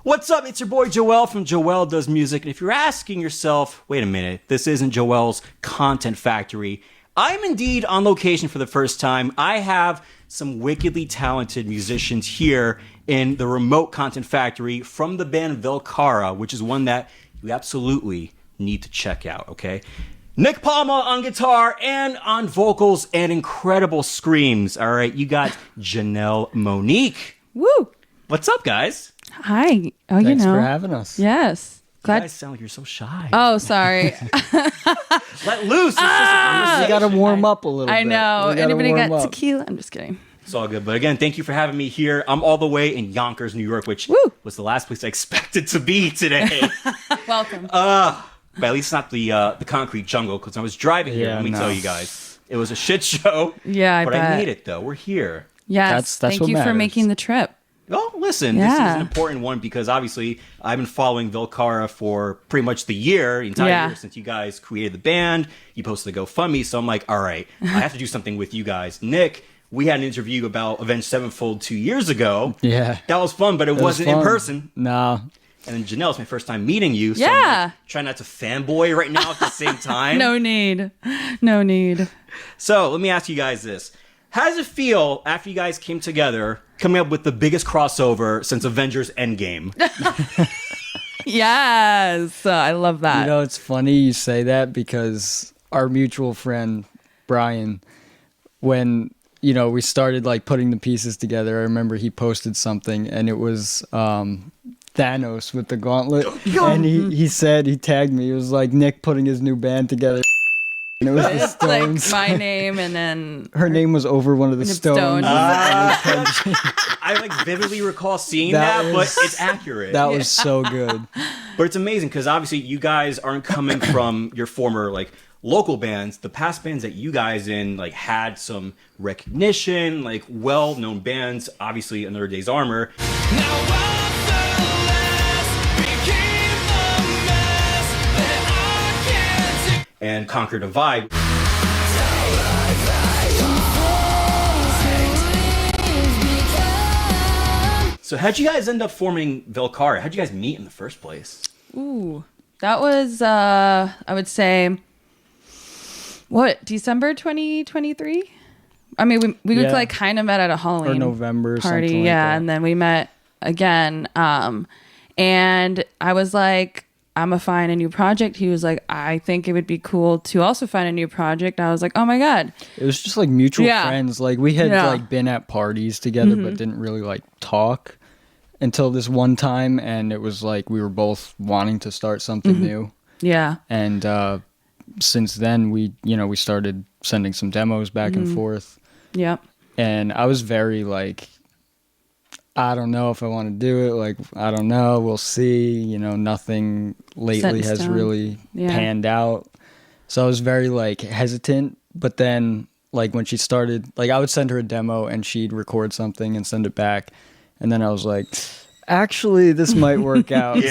What's up? It's your boy Joel from Joel Does Music. And if you're asking yourself, wait a minute, this isn't Joel's Content Factory, I'm indeed on location for the first time. I have some wickedly talented musicians here in the remote Content Factory from the band Velcara, which is one that you absolutely need to check out, okay? Nick Palma on guitar and on vocals and incredible screams. All right, you got Janel Monique. Woo! What's up, guys? Hi. Oh, Thanks for having us. Yes. You guys sound like you're so shy. Oh, sorry. Let loose. We got to warm up a little bit. I know. Anybody got up. tequila? I'm just kidding. It's all good. But again, thank you for having me here. I'm all the way in Yonkers, New York, which was the last place I expected to be today. Welcome. But at least not the concrete jungle, because I was driving here. Let me tell you guys, it was a shit show. Yeah, but I made it though. We're here. Yes, that's thank you for making the trip. Oh, listen, this is an important one because obviously I've been following Velcara for pretty much the entire year since you guys created the band. You posted the GoFundMe, so I'm like, all right, I have to do something with you guys. Nick, we had an interview about Avenged Sevenfold 2 years ago. Yeah. That was fun, but it wasn't in person. No. And then Janelle, it's my first time meeting you. So I'm trying not to fanboy right now at the same time. No need. No need. So let me ask you guys this. How does it feel after you guys came together, coming up with the biggest crossover since Avengers Endgame? Yes. I love that. You know, it's funny you say that because our mutual friend, Brian, when, you know, we started like putting the pieces together, I remember he posted something and it was Thanos with the gauntlet. And he said, he tagged me, it was like Nick putting his new band together. And it was the Stones. Like my name and then... Her name was over one of the Stones. I like vividly recall seeing that, but it's accurate. That was so good. But it's amazing because obviously you guys aren't coming from your former like local bands. The past bands that you guys in like had some recognition, like well-known bands, obviously Another Day's Armor. And Conquer Divide. So how'd you guys end up forming Velcara? How'd you guys meet in the first place? Ooh, that was, I would say, December 2023? I mean, we like kind of met at a Halloween or November party. Something like that. And then we met again. And I was like, I'm gonna find a new project. He was like, I think it would be cool to also find a new project. I was like, oh my God. It was just like mutual friends. Like we had like been at parties together, but didn't really like talk until this one time. And it was like, we were both wanting to start something new. Yeah. And since then we started sending some demos back and forth. Yep. And I was very like, I don't know if I want to do it. Like, I don't know. We'll see. You know, nothing lately has really panned out. So I was very, like, hesitant. But then, like, when she started, like, I would send her a demo and she'd record something and send it back. And then I was like, actually, this might work out.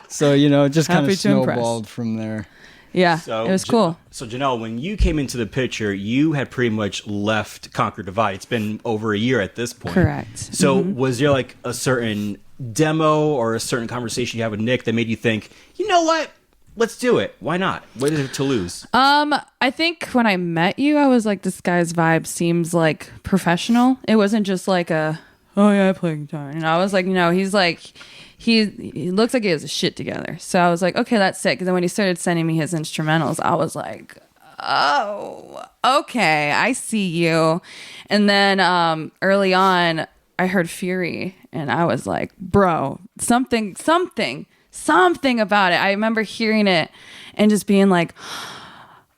So, you know, it just kind of snowballed from there. Yeah, so, it was cool. So, Janelle, when you came into the picture, you had pretty much left Conquer Divide. It's been over a year at this point. Correct. So, was there like a certain demo or a certain conversation you had with Nick that made you think, you know what? Let's do it. Why not? What is it to lose? I think when I met you, I was like, this guy's vibe seems like professional. It wasn't just like oh yeah, I play guitar. And I was like, you know, he's like... He looks like he has his shit together. So I was like, okay, that's sick. And then when he started sending me his instrumentals, I was like, oh, okay, I see you. And then early on, I heard Fury. And I was like, bro, something about it. I remember hearing it and just being like...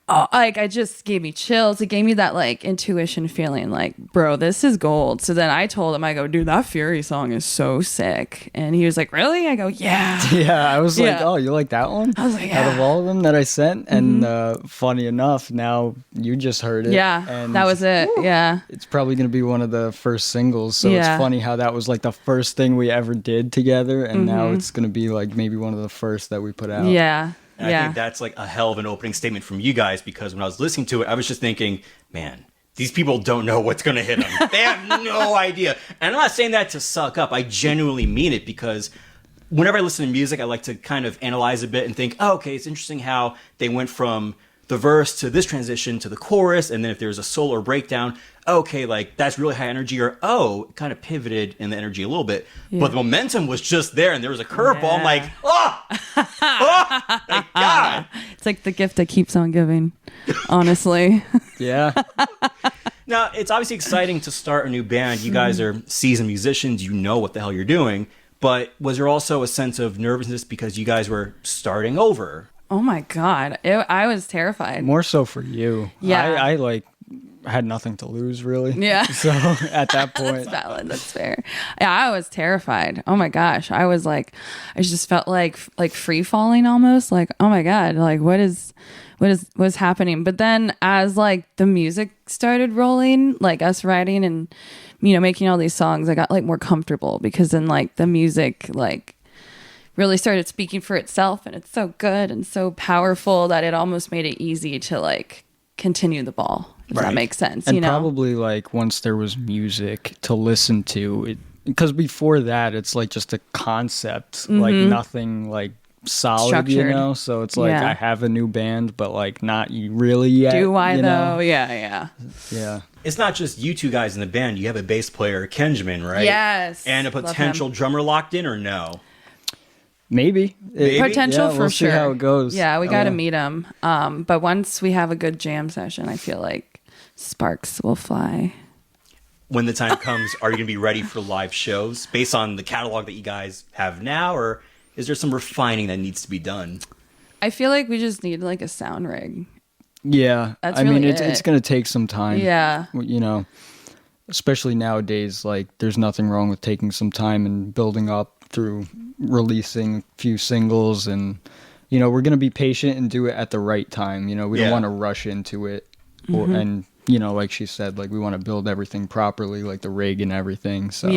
Oh, like, I just gave me chills. It gave me that, like, intuition feeling, like, bro, this is gold. So then I told him, I go, dude, that Fury song is so sick. And he was like, really? I go, yeah. Yeah, I was like, oh, you like that one? I was like, yeah. Out of all of them that I sent. And funny enough, now you just heard it. Yeah, and that was it. Yeah. It's probably going to be one of the first singles. So it's funny how that was, like, the first thing we ever did together. And now it's going to be, like, maybe one of the first that we put out. Yeah. And I think that's like a hell of an opening statement from you guys because when I was listening to it, I was just thinking, man, these people don't know what's going to hit them. They have no idea. And I'm not saying that to suck up. I genuinely mean it, because whenever I listen to music, I like to kind of analyze a bit and think, oh, okay, it's interesting how they went from the verse to this transition to the chorus, and then if there's a solo or breakdown, okay, like that's really high energy, or it kind of pivoted in the energy a little bit, but the momentum was just there, and there was a curveball. I'm like, thank God. It's like the gift that keeps on giving, honestly. Yeah. Now, it's obviously exciting to start a new band. You guys are seasoned musicians. You know what the hell you're doing. But was there also a sense of nervousness because you guys were starting over? Oh my God. I was terrified. More so for you. Yeah. I like had nothing to lose, really. Yeah. So at that point. That's valid. That's fair. Yeah, I was terrified. Oh my gosh. I was like, I just felt like free falling almost. Like, oh my God, like what's happening? But then as like the music started rolling, like us writing and, making all these songs, I got like more comfortable, because then like the music like really started speaking for itself, and it's so good and so powerful that it almost made it easy to like continue the ball, if that makes sense. And probably like once there was music to listen to, because before that it's like just a concept, like nothing like solid, structured. So it's like I have a new band, but like not really yet. Do I though? Yeah. It's not just you two guys in the band. You have a bass player, Kenjamin, right? Yes. And a potential drummer locked in, or no? Maybe. Potential for we'll sure. See how it goes. Yeah, we got to meet him. But once we have a good jam session, I feel like sparks will fly. When the time comes, are you going to be ready for live shows based on the catalog that you guys have now, or is there some refining that needs to be done? I feel like we just need like a sound rig. Yeah. That's really it's going to take some time. Yeah. Especially nowadays, like there's nothing wrong with taking some time and building up through releasing a few singles, and we're going to be patient and do it at the right time. We don't want to rush into it, and like she said, like we want to build everything properly, like the rig and everything. So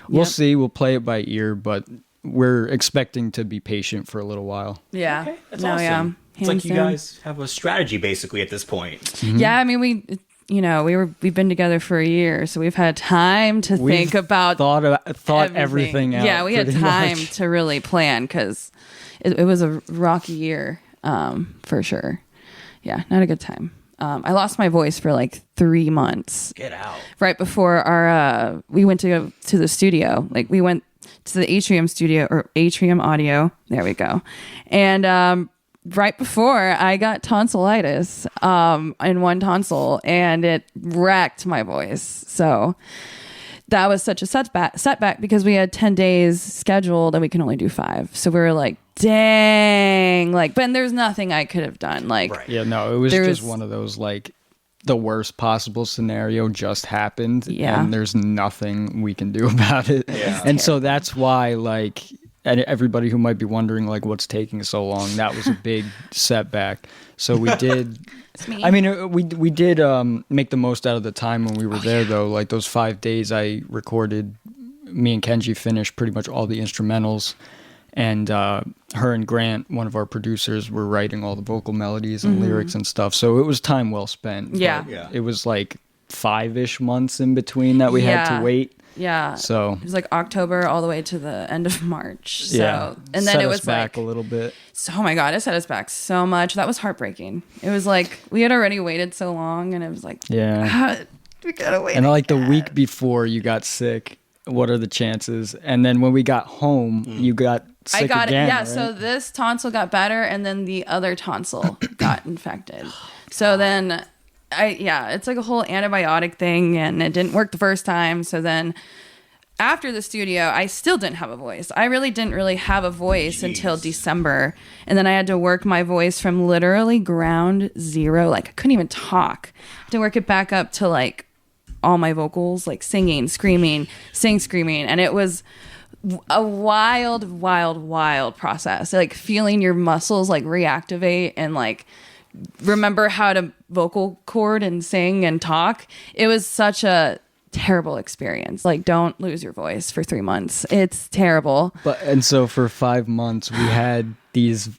we'll see. We'll play it by ear, but we're expecting to be patient for a little while. Yeah. Okay, that's awesome. Yeah. It's like you guys have a strategy basically at this point. Mm-hmm. Yeah, I mean we've been together for a year, so we've had time to think about thought everything out. Yeah, we had time to really plan, because it was a rocky year, for sure. Yeah, not a good time. I lost my voice for like 3 months. Get out. Right before we went to the studio. Like we went to the Atrium studio, or Atrium Audio. There we go. And right before, I got tonsillitis in one tonsil, and it wrecked my voice. So that was such a setback, because we had 10 days scheduled and we can only do 5. So we were like, dang, like, but there's nothing I could have done. Like, yeah, no, it was just one of those, like, the worst possible scenario just happened, and there's nothing we can do about it. Yeah. And so that's why, like, and everybody who might be wondering, like, what's taking so long, that was a big setback. So we did. I mean, we did make the most out of the time when we were there, though. Like those 5 days, I recorded. Me and Kenji finished pretty much all the instrumentals, and her and Grant, one of our producers, were writing all the vocal melodies and lyrics and stuff. So it was time well spent. Yeah. It was like 5-ish months in between that we had to wait. Yeah. So it was like October all the way to the end of March. So, yeah. And then set it us was back like a little bit. So, oh my God, it set us back so much. That was heartbreaking. It was like we had already waited so long, and it was like, we gotta wait. And like the week before you got sick, what are the chances? And then when we got home, you got sick again. It. Yeah. Right? So this tonsil got better, and then the other tonsil got infected. So then it's like a whole antibiotic thing, and it didn't work the first time. So then after the studio, I still didn't have a voice. I really didn't have a voice until December. And then I had to work my voice from literally ground zero. Like I couldn't even talk. I had to work it back up to like all my vocals, like singing, screaming, screaming. And it was a wild process. Like feeling your muscles like reactivate and like remember how to vocal cord and sing and talk. It was such a terrible experience. Like, don't lose your voice for 3 months. It's terrible. And so for 5 months we had these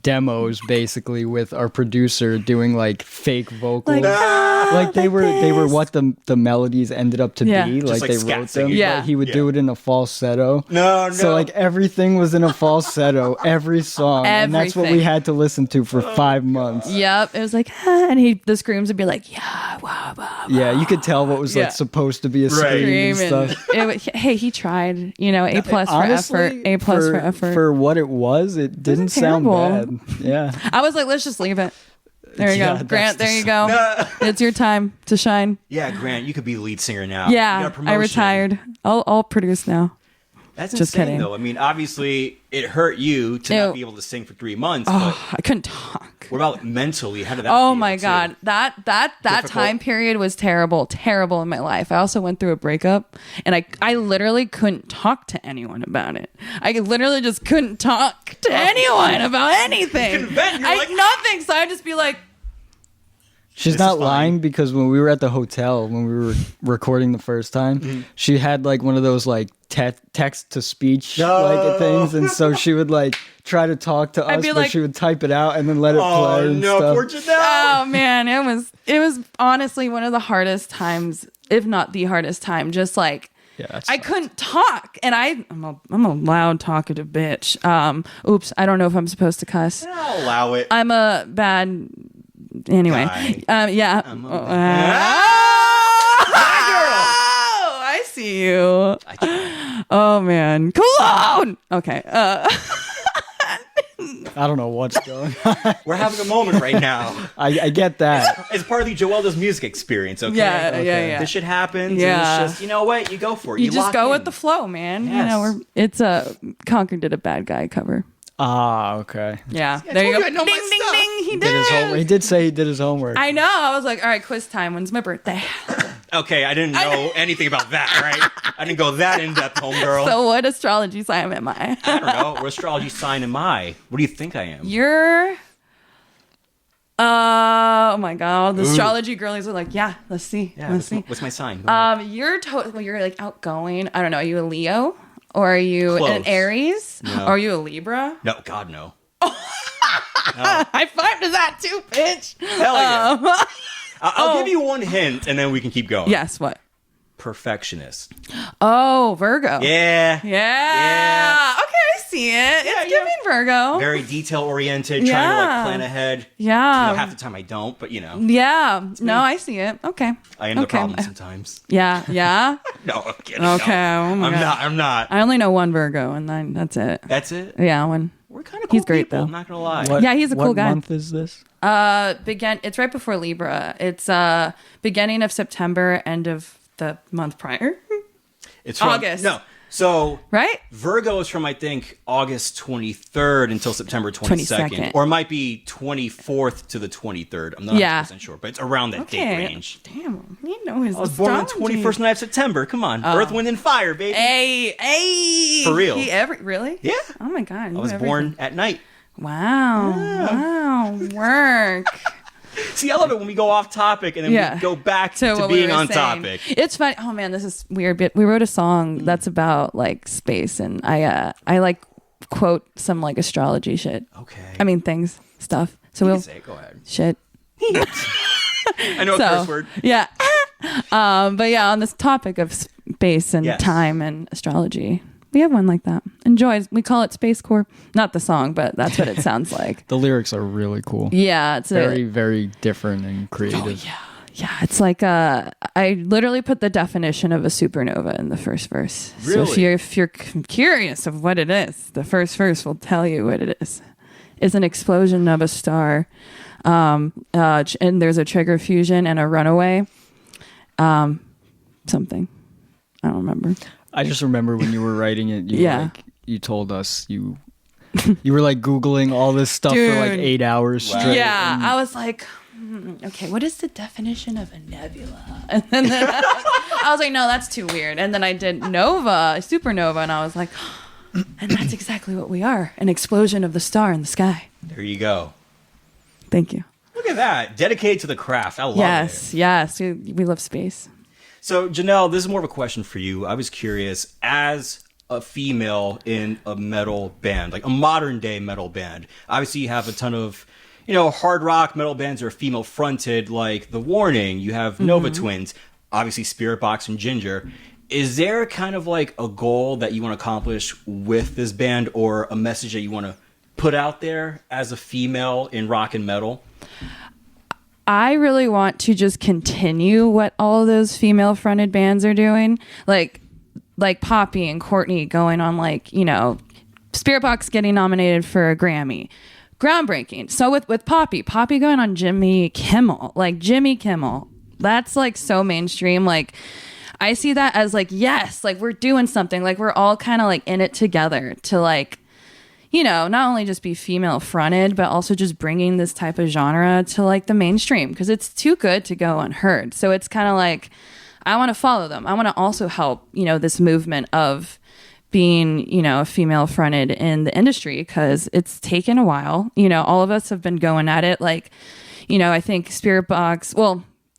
demos basically with our producer doing like fake vocals. Like they were what the melodies ended up to be. Like they wrote them. Yeah. Like he would do it in a falsetto. No. So like everything was in a falsetto, every song. And that's what we had to listen to for 5 months. Yep. It was like, and the screams would be like, yeah, wow, wow. Yeah, you could tell what was like supposed to be a scream and stuff. Hey, he tried. You know, A+ for effort. A+ for effort. For what it was, it didn't sound bad. Yeah. I was like, let's just leave it. There you go. Grant, there you go. It's your time to shine. Yeah, Grant, you could be the lead singer now. Yeah, I retired. I'll produce now. That's just insane, kidding. though. I mean, obviously, it hurt you to not be able to sing for 3 months. Oh, but I couldn't talk. what about mentally? How did that Oh feel, my God. That time period was terrible in my life. I also went through a breakup and I literally couldn't talk to anyone about it. I literally just couldn't talk to anyone about anything. You vent, nothing. So I'd just be like, she's not lying, because when we were at the hotel, when we were recording the first time, she had like one of those like text to speech like things, and so she would like try to talk to us, but she would type it out and then let it play. And stuff. Poor Janel. Oh man, it was honestly one of the hardest times, if not the hardest time. Just like I couldn't talk, and I'm a loud talkative bitch. Oops, I don't know if I'm supposed to cuss. I'll allow it. I'm a bad. Anyway, yeah. I see you. Oh man, cologne. Okay. I don't know what's going on. We're having a moment right now. I get that. It's part of the Joel Does Music experience, okay? Yeah. This shit happens. Yeah. And it's just, you know what? You go for it. You just go with the flow, man. Yes. You know, it's a Conquer did a bad guy cover. Ah, okay. Yeah. There you go. I know Ding, my ding, stuff. ding. He Did his homework. He did say he did his homework. I know. I was like, all right, quiz time. When's my birthday? Okay, I didn't know anything about that, right? I didn't go that in-depth, homegirl. So what astrology sign am I? I don't know. What astrology sign am I? What do you think I am? You're... oh my God. The astrology girlies are like, yeah, let's see. Yeah, let's see. What's my sign? You're like outgoing. I don't know. Are you a Leo? Or are you an Aries? No. Or are you a Libra? No, God, no. High five to that too, bitch. Hell yeah. I'll give you one hint, and then we can keep going. Yes, what? Perfectionist. Oh, Virgo. Yeah. Okay, I see it. It's giving Virgo. Very detail-oriented, trying to like plan ahead. Yeah. You know, half the time I don't, but you know. Yeah. No, I see it. Okay. I am the problem sometimes. Yeah. No, I'm kidding. Okay. No. Oh my God. I'm not. I only know one Virgo, and then that's it. That's it? Yeah, one. We're kind of cool. He's great, people, though. I'm not gonna lie. Yeah, he's a cool guy. What month is this? It's right before Libra. It's beginning of September, end of the month prior. It's from, August. No. So right? Virgo is from I think August 23rd until September 22nd. Or it might be 24th to the 23rd. I'm not 100% sure, but it's around that date range. Damn, you know his I was born on the 21st night of September. Come on. Earth, Wind, and Fire, baby. Hey. For real. Really? Yeah. Oh my God. I was born at night. Wow. Work. See, I love it when we go off topic and then we go back to being on topic. It's funny. Oh man, this is weird. But we wrote a song that's about like space, and I like quote some like astrology shit. Okay. I mean stuff. So we'll say it. Go ahead. Shit. I know a curse word. Yeah. But yeah, on this topic of space and time and astrology. We have one like that. Enjoy. We call it Space Core. Not the song, but that's what it sounds like. The lyrics are really cool. Yeah. It's very, very different and creative. Oh, yeah. Yeah. It's like I literally put the definition of a supernova in the first verse. Really? So if you're curious of what it is, the first verse will tell you what it is. It's an explosion of a star. And there's a trigger fusion and a runaway. Something. I don't remember. I just remember when you were writing it, you told us you were like Googling all this stuff for like 8 hours straight. Yeah, I was like, okay, what is the definition of a nebula? And then I was like, no, that's too weird. And then I did supernova, and I was like, and that's exactly what we are, an explosion of the star in the sky. There you go. Thank you. Look at that. Dedicated to the craft. I love it. Yes. We love space. So, Janel, this is more of a question for you. I was curious, as a female in a metal band, like a modern day metal band? Obviously, you have a ton of, hard rock metal bands are female fronted, like The Warning. You have Nova Twins, obviously Spirit Box and Ginger. Is there kind of like a goal that you want to accomplish with this band, or a message that you want to put out there as a female in rock and metal? I really want to just continue what all of those female fronted bands are doing. Like Poppy and Courtney going on, Spirit Box getting nominated for a Grammy. Groundbreaking. So with Poppy going on Jimmy Kimmel, that's like so mainstream. Like, I see that as like, yes, like we're doing something, like we're all kind of like in it together to like, not only just be female fronted, but also just bringing this type of genre to like the mainstream, because it's too good to go unheard. So it's kind of like, I want to follow them. I want to also help, this movement of being, female fronted in the industry, because it's taken a while. All of us have been going at it. Like, I think Spirit Box,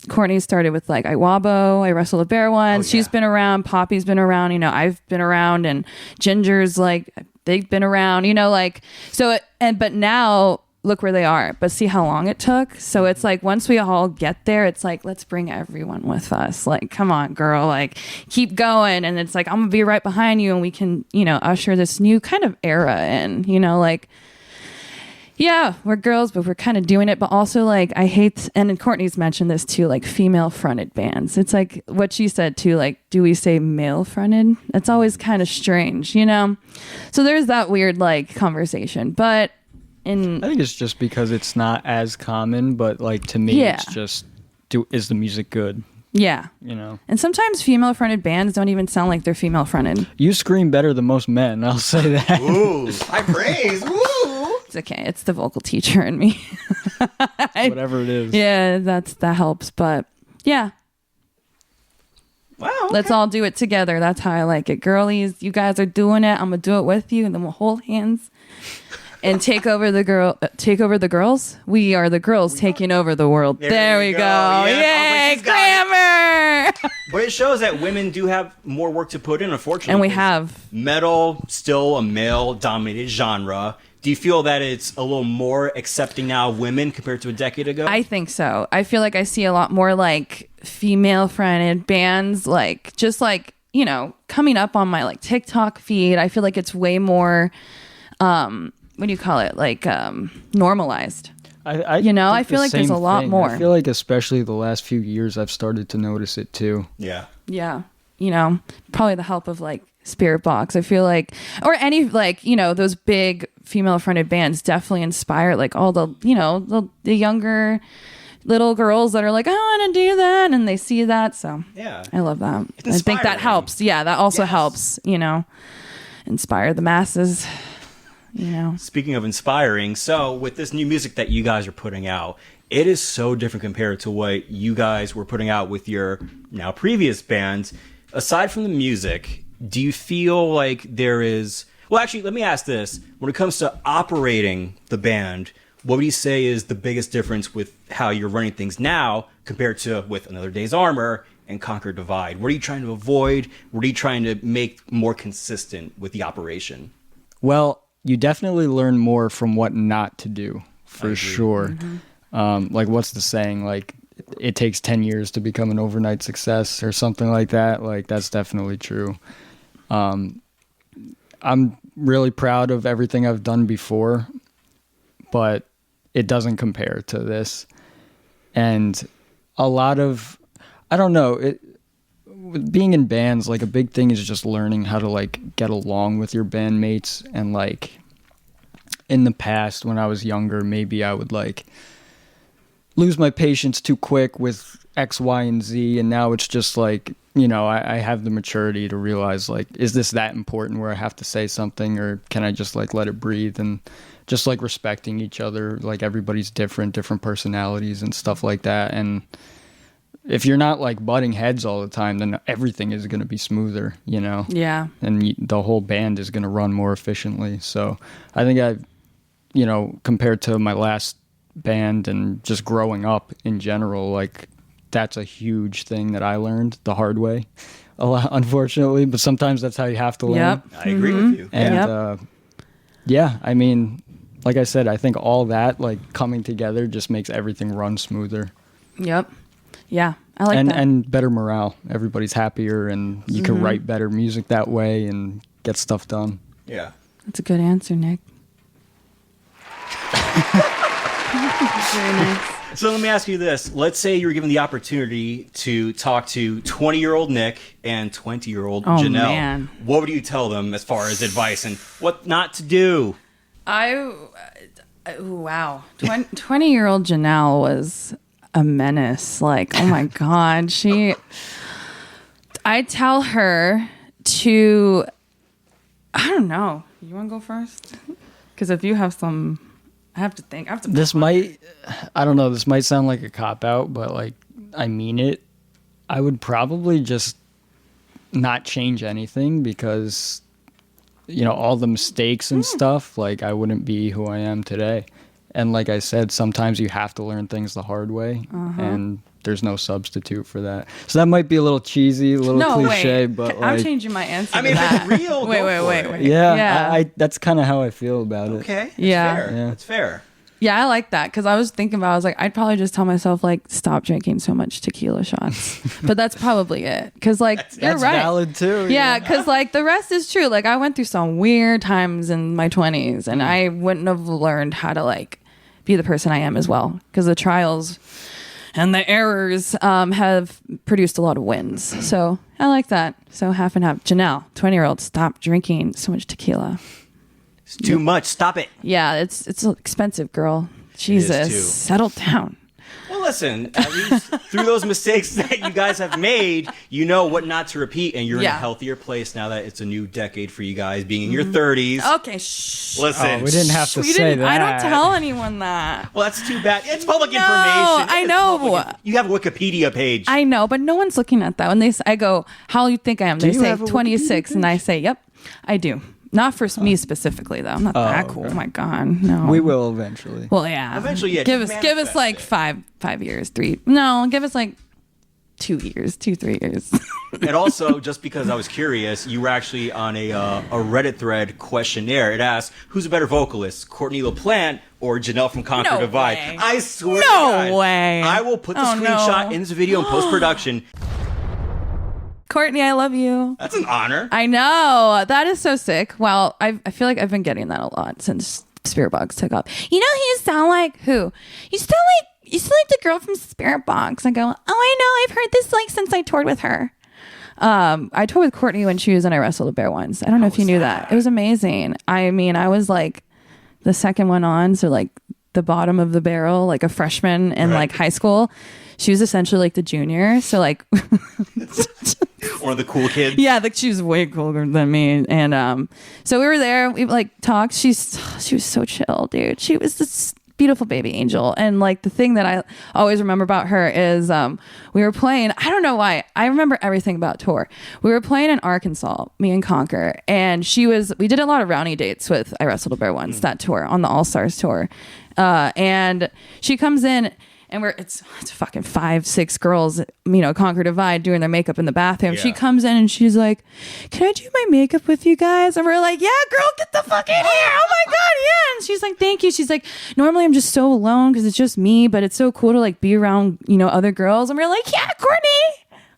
Courtney started with like Iwabo, I Wrestle a Bear once. She's been around. Poppy's been around. I've been around, and Ginger's like, they've been around. But now look where they are. But see how long it took. So it's like once we all get there, it's like, let's bring everyone with us. Like, come on, girl. Like, keep going. And it's like, I'm gonna be right behind you, and we can, usher this new kind of era in. Yeah, we're girls, but we're kind of doing it. But also, like, I hate, and Courtney's mentioned this too, like female fronted bands. It's like what she said too, like, do we say male fronted? It's always kind of strange, So there's that weird like conversation. But I think it's just because it's not as common, but like to me, it's just, is the music good? Yeah. And sometimes female fronted bands don't even sound like they're female fronted. You scream better than most men, I'll say that. Ooh, high praise. Woo! It's okay. It's the vocal teacher in me. Whatever it is. Yeah, that helps. But yeah. Wow. Okay. Let's all do it together. That's how I like it. Girlies, you guys are doing it. I'm gonna do it with you, and then we'll hold hands and take over the girls. We are the girls taking over the world. There we go. Yeah. Yay, grammar. But it shows that women do have more work to put in, unfortunately. And we have. Metal, still a male-dominated genre. Do you feel that it's a little more accepting now of women compared to a decade ago? I think so. I feel like I see a lot more like female-fronted bands, like just like, coming up on my like TikTok feed. I feel like it's way more, what do you call it? Like normalized. I feel like there's a lot more. I feel like especially the last few years I've started to notice it too. Yeah. Yeah. Probably the help of like Spirit Box. I feel like, or any like, those big female fronted bands definitely inspire like all the, the younger little girls that are like, I want to do that. And they see that. So yeah, I love that. I think that helps. Yeah. That also helps, inspire the masses. Speaking of inspiring, so with this new music that you guys are putting out, it is so different compared to what you guys were putting out with your now previous bands. Aside from the music, do you feel like there is... Well, actually, let me ask this. When it comes to operating the band, what would you say is the biggest difference with how you're running things now compared to with Another Day's Armor and Conquer Divide? What are you trying to avoid? What are you trying to make more consistent with the operation? Well, you definitely learn more from what not to do, for sure. Mm-hmm. Like, what's the saying? Like, it takes 10 years to become an overnight success or something like that. Like, that's definitely true. I'm really proud of everything I've done before, but it doesn't compare to this. And a lot of, I don't know, with being in bands, like a big thing is just learning how to like get along with your bandmates. And like in the past when I was younger, maybe I would like lose my patience too quick with X, Y, and Z. And now it's just like, I have the maturity to realize like, is this that important where I have to say something, or can I just like let it breathe? And just like respecting each other, like everybody's different personalities and stuff like that. And if you're not like butting heads all the time, then everything is going to be smoother, Yeah. And the whole band is going to run more efficiently. So I think I've, compared to my last band and just growing up in general, like that's a huge thing that I learned the hard way a lot, unfortunately, but sometimes that's how you have to learn. Yep. I agree with you. And yeah, I mean, like I said, I think all that like coming together just makes everything run smoother. Yep. Yeah, I like that. And better morale. Everybody's happier, and you can write better music that way and get stuff done. Yeah. That's a good answer, Nick. Very nice. So let me ask you this. Let's say you were given the opportunity to talk to 20-year-old Nick and 20-year-old Janel. Man. What would you tell them as far as advice and what not to do? Wow. 20-year-old Janel was a menace. Like, oh my God. I tell her to, I don't know. You want to go first? Because if you have some, I have to think. I don't know, this might sound like a cop-out, but like, I mean it. I would probably just not change anything because, you know, all the mistakes and stuff, like I wouldn't be who I am today. And like I said, sometimes you have to learn things the hard way, and there's no substitute for that. So that might be a little cheesy, a little cliche, but like, I'm changing my answer. I mean, to if that. it's real, wait. Yeah, I that's kind of how I feel about it. Okay. That's Yeah. fair. Yeah. That's fair. Yeah, I like that because I was thinking about. I was like, I'd probably just tell myself like, stop drinking so much tequila shots. But that's probably it. Because like, you're That's right. valid too. Yeah, because like the rest is true. Like I went through some weird times in my 20s, and I wouldn't have learned how to like be the person I am as well. Because the trials and the errors have produced a lot of wins. So I like that. So half and half. Janel, 20-year-old, stop drinking so much tequila. It's too much. Stop it. Yeah, it's expensive, girl. Jesus, too. settle down. Well, listen, at least through those mistakes that you guys have made, you know what not to repeat, and you're in a healthier place now that it's a new decade for you guys, being in your 30s. Okay, shh. Listen. We didn't have to say that. I don't tell anyone that. Well, that's too bad. It's public information. I know. You have a Wikipedia page. I know, but no one's looking at that. When I go, how do you think I am? They you say have a 26, and I say, yep, I do. Not for me specifically, though. I'm not that cool. Oh my God, no. We will eventually. Well, yeah. Eventually, yeah. Give us like 5 years, 3. No, give us like 3 years. And also, just because I was curious, you were actually on a Reddit thread questionnaire. It asked, who's a better vocalist, Courtney LaPlante or Janel from Conquer No Divide? way. I swear to No God. way. I will put the screenshot in this video in post-production. Courtney, I love you. That's an honor. I know. That is so sick. Well, I feel like I've been getting that a lot since Spirit Box took off. You know who you sound like? Who? You sound like the girl from Spirit Box. I go, oh, I know. I've heard this like since I toured with her. I toured with Courtney when she was in I Wrestled a Bear once. I don't know if you knew that. It was amazing. I mean, I was like the second one on, so like the bottom of the barrel, like a freshman in like high school. She was essentially like the junior. So like Or the cool kids. Yeah, like she was way cooler than me. And so we were there, we like talked. She was so chill, dude. She was this beautiful baby angel. And like the thing that I always remember about her is we were playing, I don't know why, I remember everything about tour. We were playing in Arkansas, me and Conquer, and we did a lot of Rowney dates with I Wrestled a Bear once, that tour, on the All Stars tour. And she comes in, and it's fucking 5-6 girls, you know, Conquer Divide, doing their makeup in the bathroom. Yeah. She comes in and she's like, can I do my makeup with you guys? And we're like, yeah, girl, get the fuck in here. Oh my God, yeah. And she's like, thank you. She's like, normally I'm just so alone because it's just me, but it's so cool to like be around, you know, other girls. And we're like, yeah, Courtney,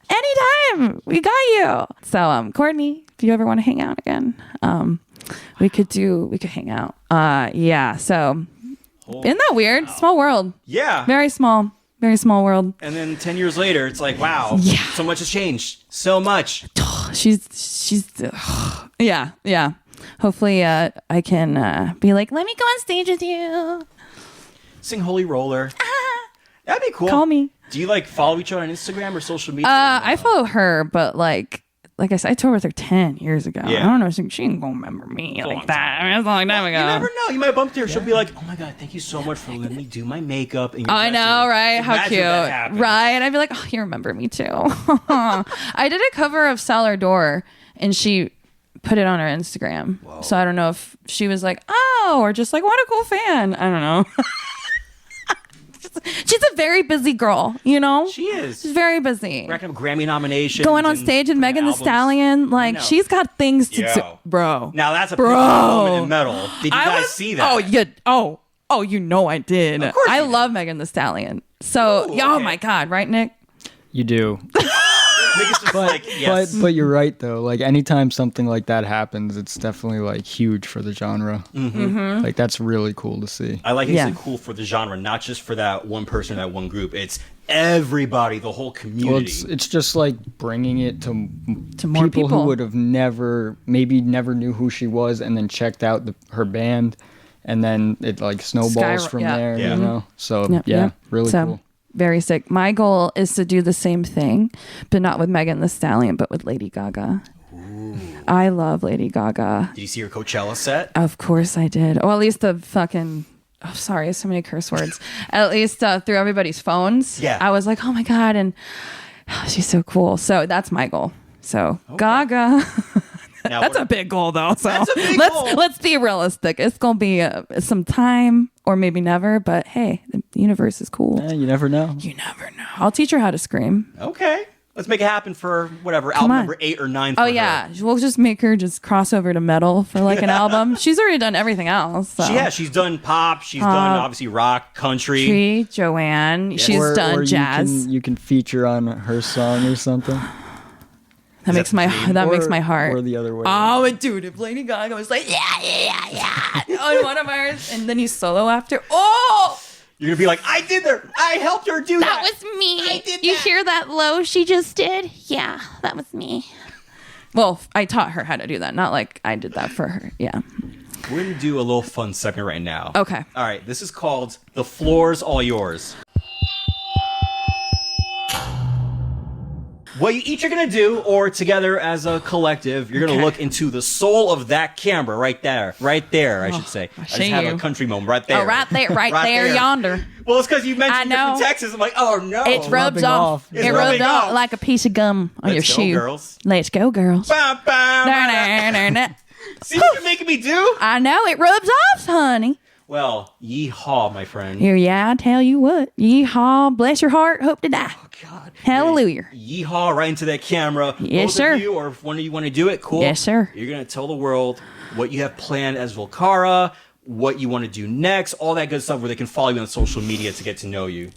anytime. We got you. So, Courtney, if you ever want to hang out again, we could hang out. Yeah. So, isn't that weird? Small world. Yeah. Very small world. And then 10 years later, it's like, wow, so much has changed. So much. She's yeah. Hopefully I can be like, let me go on stage with you. Sing Holy Roller. That'd be cool. Call me. Do you like follow each other on Instagram or social media? I follow her, but like I said, I toured with her 10 years ago. Yeah. I don't know. She ain't gonna remember me like that. I mean, that's a long time ago. You never know. You might bump into her. She'll be like, oh my God, thank you so much for letting me do my makeup. And I know, right? How cute. Right. And I'd be like, oh, you remember me too. I did a cover of Cellar Door, and she put it on her Instagram. Whoa. So I don't know if she was like, oh, or just like, what a cool fan. I don't know. She's a very busy girl, you know? She is. She's very busy. Racking up Grammy nominations. Going on stage and Megan Thee Stallion. Like, she's got things to do. Bro. Now that's a pivotal moment in metal. Did you guys see that? Oh, yeah. Oh, you know I did. Of course I love Megan Thee Stallion. So, oh my God, right, Nick? You do. Nick is just yes. But you're right, though. Like, anytime something like that happens, it's definitely, like, huge for the genre. Like, that's really cool to see. I like it's cool for the genre, not just for that one person, that one group. It's everybody, the whole community. Well, it's just like bringing it to more people who would have never knew who she was, and then checked out her band, and then it like snowballs from there, you know? So really cool. Very sick. My goal is to do the same thing, but not with Megan Thee Stallion, but with Lady Gaga. Ooh. I love Lady Gaga. Did you see her Coachella set? Of course I did. Or at least the fucking... Oh, sorry, so many curse words. At least through everybody's phones. Yeah. I was like, oh my God. And she's so cool. So that's my goal. So Gaga. Now, that's a big goal, though. So let's be realistic. It's gonna be some time, or maybe never. But hey, the universe is cool. Yeah, you never know. You never know. I'll teach her how to scream. Okay, let's make it happen for whatever album number 8 or 9. Oh yeah, we'll just make her just cross over to metal for like an album. She's already done everything else. So. She's done pop. She's done obviously rock, country. Joanne. Yeah. She's done jazz. You can feature on her song or something. That makes my heart. Or the other way. Oh, dude, if Lady Gaga was like, on one of ours, and then you solo after, you're gonna be like, I did there. I helped her do that. That was me. I did you that. hear that low she just did? Yeah, that was me. Well, I taught her how to do that, not like I did that for her. Yeah. We're gonna do a little fun segment right now. Okay. All right. This is called "The Floor's All Yours." What you each are going to do, or together as a collective, you're going to look into the soul of that camera right there, I should say. I just have a country moment right there. Oh, right there, yonder. Well, it's because you mentioned different Texas. I'm like, oh no. It rubs off. It rubs off like a piece of gum on your shoe. Girls. Let's go, girls. Bam, bam. See what you're making me do? I know, it rubs off, honey. Well, yeehaw, my friend. Yeah, I tell you what. Yeehaw, bless your heart, hope to die. Oh, God. Hallelujah. Yeehaw right into that camera. Yes, Both sir. of you, or if one of you want to do it, cool. Yes, sir. You're going to tell the world what you have planned as Velcara, what you want to do next, all that good stuff where they can follow you on social media to get to know you.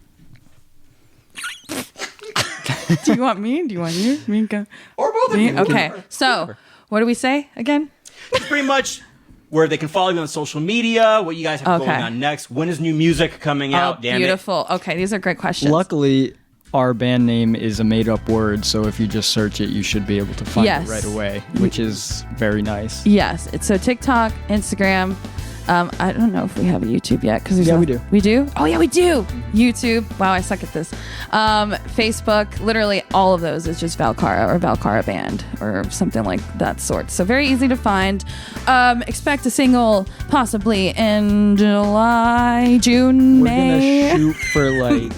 Do you want me? Do you want you? Minka? Or both of you. Okay, so what do we say again? It's pretty much where they can follow you on social media, what you guys have going on next. When is new music coming out? Damn beautiful. Okay, these are great questions. Luckily, our band name is a made-up word, so if you just search it, you should be able to find it right away, which is very nice. Yes. So TikTok, Instagram. I don't know if we have a YouTube yet. We do. We do? Oh, yeah, we do. YouTube. Wow, I suck at this. Facebook. Literally all of those is just Velcara or Velcara Band or something like that sort. So very easy to find. Expect a single possibly in July, June, May. We're going to shoot for like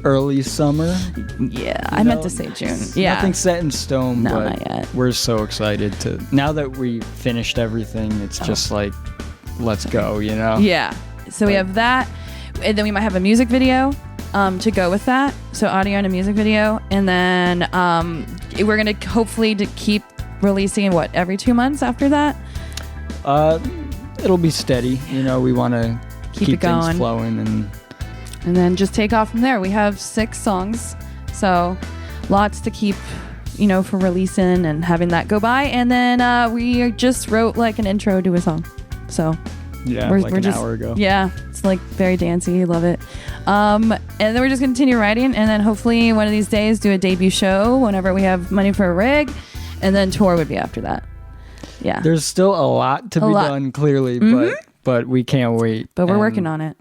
early summer. Yeah, I meant to say June. Yeah. Nothing set in stone, no, but not yet. We're so excited to... Now that we finished everything, it's just like... Let's go, you know? Yeah. So we have that. And then we might have a music video to go with that. So audio and a music video. And then we're going to hopefully to keep releasing, every 2 months after that? It'll be steady. You know, we want to keep things flowing. And then just take off from there. We have 6 songs. So lots to keep, for releasing and having that go by. And then we just wrote like an intro to a song. So we're an hour ago. Yeah, it's like very dancey. Love it. And then we're just gonna continue writing, and then hopefully one of these days do a debut show whenever we have money for a rig, and then tour would be after that. Yeah. There's still a lot to be done, clearly, but we can't wait. But we're working on it.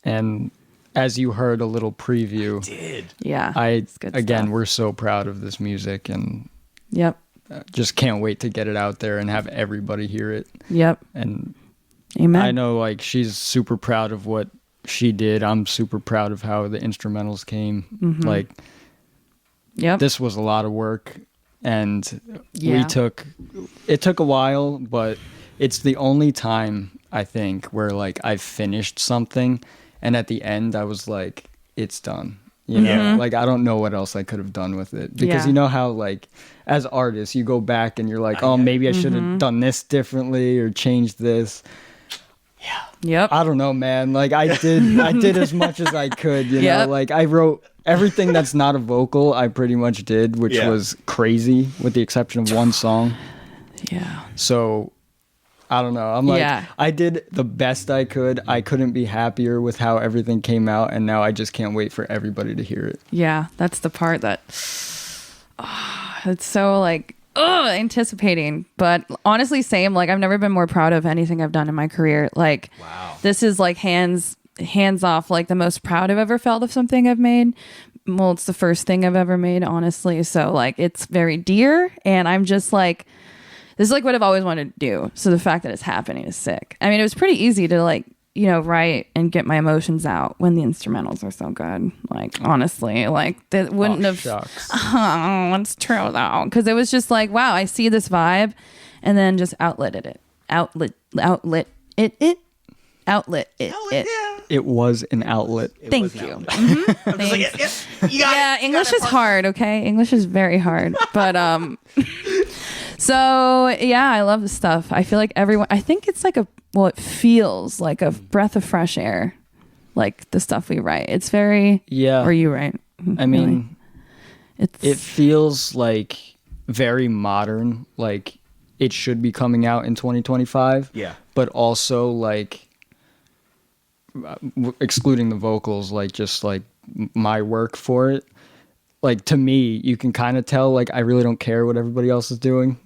And as you heard a little preview, I did. Yeah. We're so proud of this music, and yep. Just can't wait to get it out there and have everybody hear it. Yep. And amen. I know like she's super proud of what she did. I'm super proud of how the instrumentals came. Mm-hmm. Like, this was a lot of work, and it took a while, but it's the only time I think where like I finished something, and at the end I was like, it's done. You know, like I don't know what else I could have done with it, because you know how like as artists you go back and you're like, oh, maybe I should have done this differently or changed this. Yeah. Yep. I don't know, man. Like I did as much as I could, you know, like I wrote everything that's not a vocal, I pretty much did, which was crazy with the exception of one song. Yeah. So I don't know. I'm like, I did the best I could. I couldn't be happier with how everything came out, and now I just can't wait for everybody to hear it. Yeah, that's the part that it's so like anticipating. But honestly, same. Like I've never been more proud of anything I've done in my career. Like, this is like hands off, like the most proud I've ever felt of something I've made. Well, it's the first thing I've ever made, honestly. So like, it's very dear, and I'm just like, this is like what I've always wanted to do. So the fact that it's happening is sick. I mean, it was pretty easy to like, you know, write and get my emotions out when the instrumentals are so good. Like, honestly, like that wouldn't have. Shucks. It's true though, because it was just like, wow, I see this vibe, and then just outlet it. It was an outlet. Thank you. Yeah, English is hard. Okay, English is very hard, but So yeah, I love this stuff. I feel like everyone, I think it's like it feels like a breath of fresh air, like the stuff we write. It's very, or you write. I mean, it feels like very modern, like it should be coming out in 2025. Yeah. But also like, excluding the vocals, like just like my work for it. Like to me, you can kind of tell like I really don't care what everybody else is doing,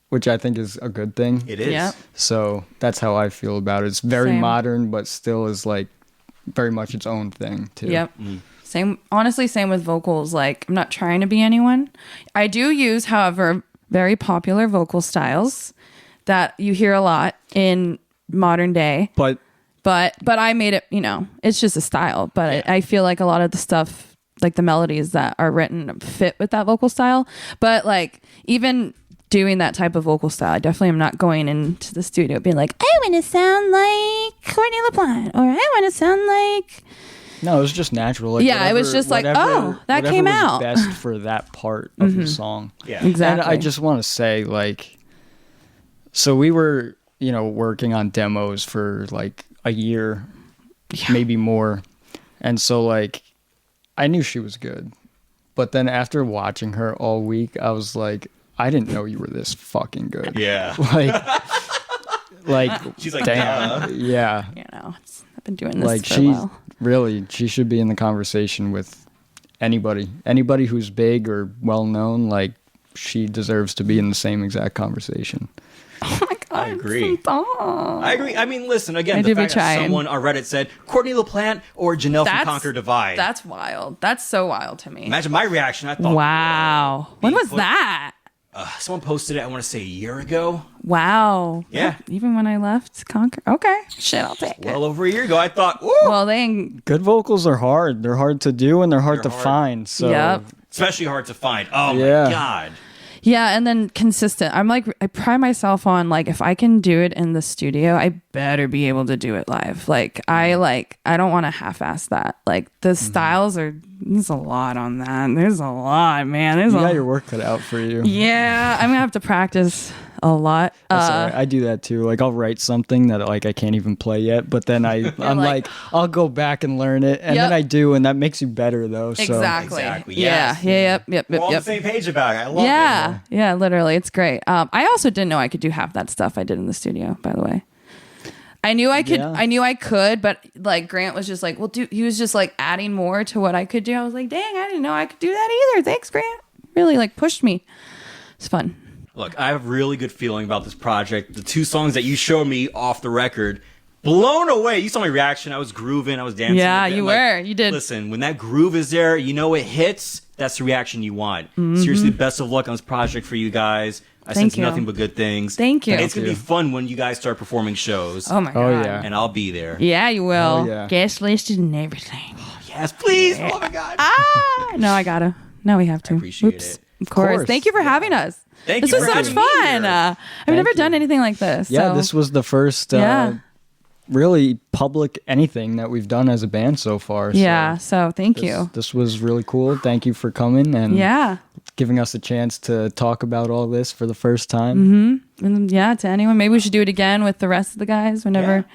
which I think is a good thing. It is. Yep. So that's how I feel about it. It's very modern, but still is like very much its own thing too. Yep. Same. Honestly, same with vocals. Like I'm not trying to be anyone. I do use, however, very popular vocal styles that you hear a lot in modern day. But I made it, you know, it's just a style. But I feel like a lot of the stuff, like the melodies that are written, fit with that vocal style. But like even doing that type of vocal style, I definitely am not going into the studio being like, I want to sound like Courtney LaPlante, or I want to sound like. No, it was just natural. Like it was just like, that came was out best for that part of the song. Yeah, exactly. And I just want to say, like, so we were, you know, working on demos for like a year, maybe more, and so like, I knew she was good, but then after watching her all week, I was like, I didn't know you were this fucking good. Yeah. Like she's like, damn. duh. Yeah. You know, I've been doing this like for a while. Really, she should be in the conversation with anybody who's big or well known. Like she deserves to be in the same exact conversation. Oh my God, I agree. I agree. I mean, listen, again, the fact that someone on Reddit said Courtney LaPlante or Janel from Conquer Divide. That's wild. That's so wild to me. Imagine my reaction. I thought, wow. When was that? Someone posted it, I want to say a year ago. Wow. Yeah. Even when I left Conquer. Okay. Shit, I'll take it. Well over a year ago, I thought, ooh. Well, they ain't. Good vocals are hard. They're hard to do and they're hard to find. So especially hard to find. Oh my God. Yeah, and then consistent. I'm like, I pride myself on like, if I can do it in the studio, I better be able to do it live. Like I don't want to half-ass that. Like the styles there's a lot on that. There's a lot, man. You got your work cut out for you. Yeah, I'm gonna have to practice a lot. That's all right. I do that too. Like I'll write something that like I can't even play yet, but then I'm like I'll go back and learn it, and then I do, and that makes you better though. So. Exactly. Yes. Yeah. Yep. We're all on the same page about it. I love it. Yeah. Literally, it's great. I also didn't know I could do half that stuff I did in the studio. By the way, I knew I could. I knew I could, but like Grant was just like, well, dude, he was just like adding more to what I could do. I was like, dang, I didn't know I could do that either. Thanks, Grant. Really like pushed me. It's fun. Look, I have a really good feeling about this project. The two songs that you showed me off the record, blown away. You saw my reaction. I was grooving. I was dancing. Yeah, you were. You did. Listen, when that groove is there, you know it hits. That's the reaction you want. Seriously, best of luck on this project for you guys. I sense nothing but good things. Thank you. It's going to be fun when you guys start performing shows. Oh, my God. Oh, yeah. And I'll be there. Yeah, you will. Oh, yeah. Guest listed and everything. Yes, please. Yeah. Oh, my God. No, I gotta. No, we have to. I appreciate it. Of course. Thank you for having us. Thank this you was for such having me fun. here. I've never done anything like this. Yeah, so. this was the first really public anything that we've done as a band so far. Yeah, so thank you. This was really cool. Thank you for coming and giving us a chance to talk about all this for the first time. And to anyone, maybe we should do it again with the rest of the guys whenever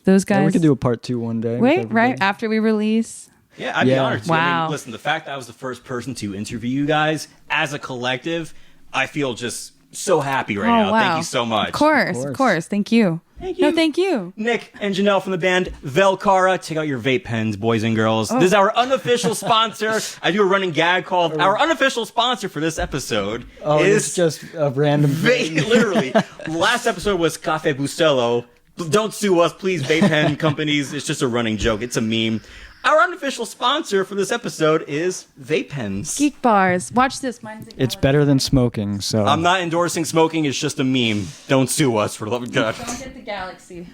those guys. Yeah, we could do a part 2 one day. Wait, right after we release. Yeah, I'd be honored to. Wow. I mean, listen, the fact that I was the first person to interview you guys as a collective, I feel just so happy right now. Wow. Thank you so much. Of course. Thank you. Thank you. No, thank you. Nick and Janel from the band Velcara. Check out your vape pens, boys and girls. This is our unofficial sponsor. I do a running gag called our unofficial sponsor for this episode. It's just a random vape. Literally. Last episode was Cafe Bustelo. Don't sue us, please, vape pen companies. It's just a running joke. It's a meme. Our unofficial sponsor for this episode is vape pens. Geek bars. Watch this. It's better than smoking, so... I'm not endorsing smoking. It's just a meme. Don't sue us, for the love of God. Don't get the Galaxy.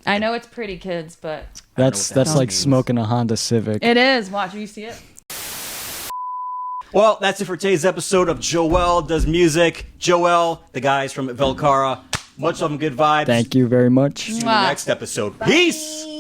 I know it's pretty, kids, but... That's like smoking a Honda Civic. It is. Watch. You see it? Well, that's it for today's episode of Joel Does Music. Joel, the guys from Velcara. Much love and good vibes. Thank you very much. See you in the next episode. Peace! Bye.